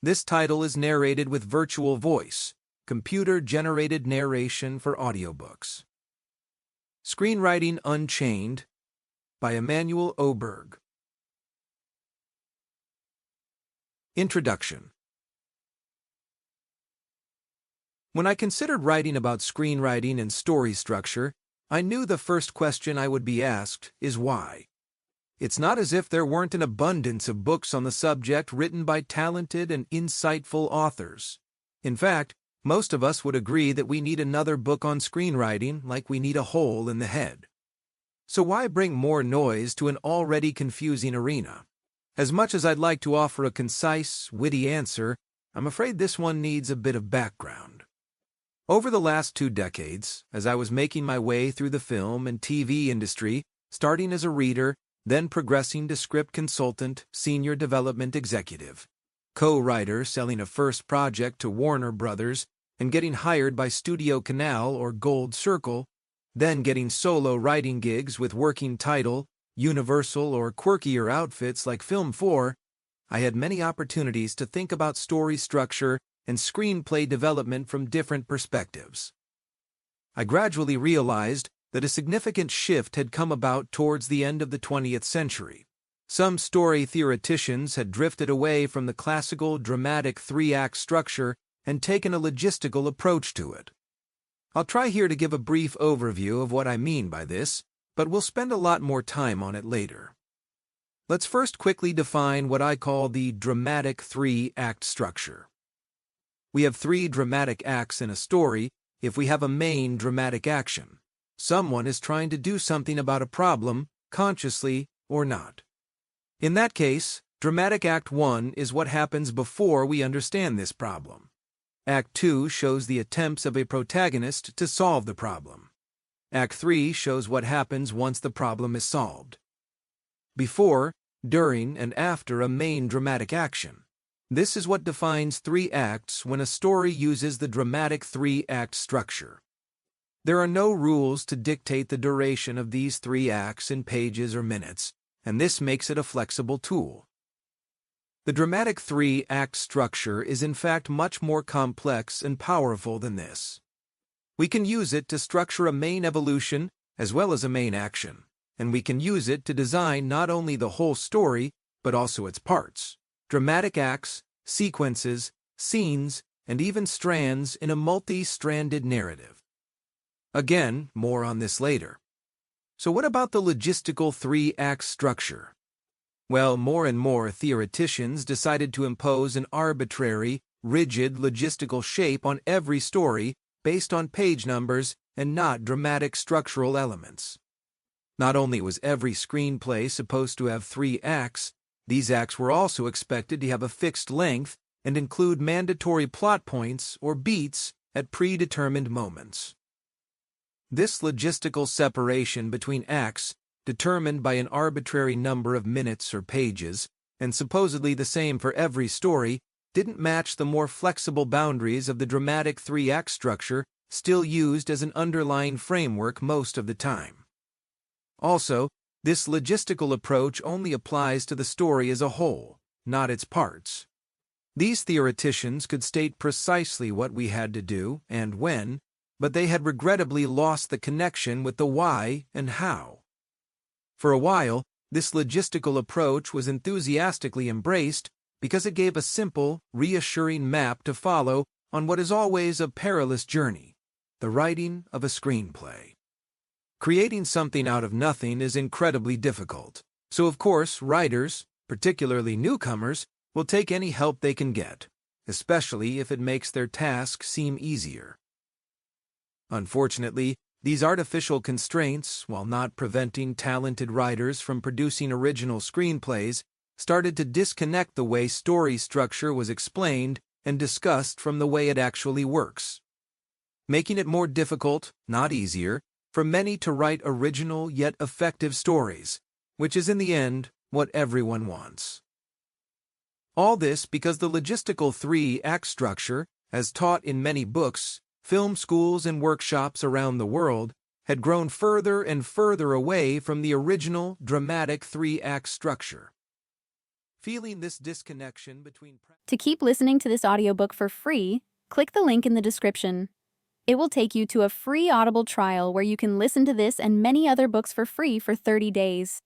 This title is narrated with virtual voice, computer-generated narration for audiobooks. Screenwriting Unchained by Emmanuel Oberg. Introduction. When I considered writing about screenwriting and story structure, I knew the first question I would be asked is why. It's not as if there weren't an abundance of books on the subject written by talented and insightful authors. In fact, most of us would agree that we need another book on screenwriting like we need a hole in the head. So why bring more noise to an already confusing arena? As much as I'd like to offer a concise, witty answer, I'm afraid this one needs a bit of background. Over the last 2 decades, as I was making my way through the film and TV industry, starting as a reader, then progressing to script consultant, senior development executive, co-writer selling a first project to Warner Brothers, and getting hired by Studio Canal or Gold Circle, then getting solo writing gigs with working title, Universal or quirkier outfits like Film 4, I had many opportunities to think about story structure and screenplay development from different perspectives. I gradually realized that a significant shift had come about towards the end of the 20th century. Some story theoreticians had drifted away from the classical dramatic 3-act structure and taken a logistical approach to it. I'll try here to give a brief overview of what I mean by this, but we'll spend a lot more time on it later. Let's first quickly define what I call the dramatic 3-act structure. We have 3 dramatic acts in a story if we have a main dramatic action. Someone is trying to do something about a problem, consciously or not. In that case, dramatic Act 1 is what happens before we understand this problem. Act 2 shows the attempts of a protagonist to solve the problem. Act 3 shows what happens once the problem is solved. Before, during, and after a main dramatic action. This is what defines 3 acts when a story uses the dramatic 3-act structure. There are no rules to dictate the duration of these 3 acts in pages or minutes, and this makes it a flexible tool. The dramatic 3-act structure is in fact much more complex and powerful than this. We can use it to structure a main evolution as well as a main action, and we can use it to design not only the whole story, but also its parts. Dramatic acts, sequences, scenes, and even strands in a multi-stranded narrative. Again, more on this later. So what about the logistical 3-act structure? Well, more and more theoreticians decided to impose an arbitrary, rigid logistical shape on every story based on page numbers and not dramatic structural elements. Not only was every screenplay supposed to have 3 acts, these acts were also expected to have a fixed length and include mandatory plot points or beats at predetermined moments. This logistical separation between acts, determined by an arbitrary number of minutes or pages, and supposedly the same for every story, didn't match the more flexible boundaries of the dramatic 3-act structure still used as an underlying framework most of the time. Also, this logistical approach only applies to the story as a whole, not its parts. These theoreticians could state precisely what we had to do and when, but they had regrettably lost the connection with the why and how. For a while, this logistical approach was enthusiastically embraced because it gave a simple, reassuring map to follow on what is always a perilous journey, the writing of a screenplay. Creating something out of nothing is incredibly difficult, so of course writers, particularly newcomers, will take any help they can get, especially if it makes their task seem easier. Unfortunately, these artificial constraints, while not preventing talented writers from producing original screenplays, started to disconnect the way story structure was explained and discussed from the way it actually works, making it more difficult, not easier, for many to write original yet effective stories, which is in the end what everyone wants. All this because the logistical 3-act structure, as taught in many books, film schools and workshops around the world, had grown further and further away from the original dramatic 3-act structure. Feeling this disconnection between To keep listening to this audiobook for free, click the link in the description. It will take you to a free Audible trial where you can listen to this and many other books for free for 30 days.